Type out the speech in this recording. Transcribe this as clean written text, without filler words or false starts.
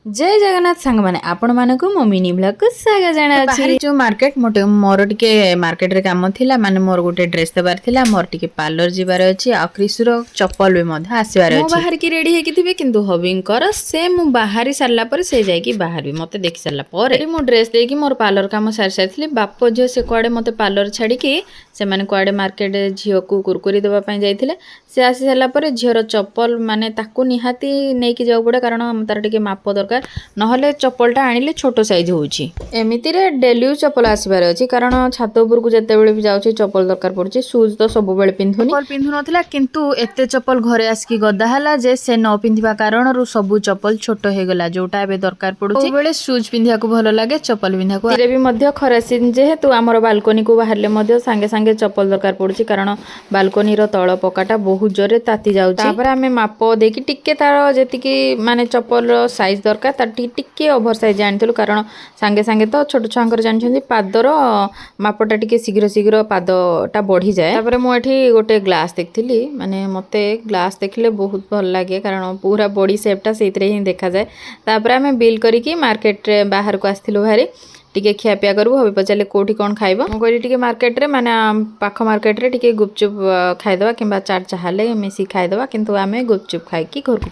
जय जगन्नाथ सांग माने आपण मानकु मो मिनी ब्लॉग को स्वागत जणाउछि जो मार्केट मोर टिके मार्केट रे काम थिला माने मोर गोटे ड्रेस देबार थिला मोर टिके पार्लर जिबार अछि आ क्रिसुर चप्पल भी मध आसीबार अछि मो बाहर की रेडी हे की थिबे किंतु हबिंकर से मु बाहरी सारला पर से जाय की बाहर भी मते देखि सारला पर मु ड्रेस दे की मोर पार्लर काम सार सारथिले बाप जो से कोडे मते पार्लर छाडी की से माने कोडे मार्केट झियो को कुरकुरी देबा पय जायथिले से आसी सारला पर झियोर चप्पल माने ताकू निहाती नै की जाउ पड़े कारण तार टिके माप दरकार नहले चप्पलटा आनिले छोटो साइज होउची एमिति रे डेली चप्पल आसीबार अछि कारण छात ऊपर को जते बेले भी जाउची चप्पल दरकार पड़ची शूज तो सब बेले पिंधुनी चप्पल पिंधु नथिला किंतु एते चप्पल घरे आसकी गदा हला जे से न पिंधिबा कारण रु सब चप्पल छोटो हे गला जोटा एबे दरकार पड़ुची बेले शूज पिंधिया को भलो लागे चप्पल पिंधिया को रे भी मध्य खरा सीन जेहेतु हमर बालकोनी को बाहरले मध्य संगे संगे चप्पल दरकार पड़ुची कारण बालकोनी रो तळ पकाटा बहुत जोरे ताती जाउची तापर हमें माप देकी टिके तार जेतिकी माने चप्पल रो साइज दरकार तार टिके ओभर साइज आनितलु कारण संगे संगे तो छोट छांकर जानछन्ती पादर मापटा टिके शीघ्र शीघ्र पादटा बढ़ी जाए तापर मु एठी गोटे ग्लास देखथिली माने मते ग्लास देखले बहुत भल लागे कारण पूरा बॉडी शेपटा सेतरे ही देखा जाए तापर हमें बिल करी की मार्केट रे बाहर को आस्थिलु भारी टिके खिया पिया करू हबे पचाले कोठी कोन खाइबो मु करी टिके मार्केट रे माने पाख मार्केट रे टिके गुपचुप खाइदवा किबा चाट चाहले मेसी खाइदवा किंतु आमे गुपचुप खाइ की घर को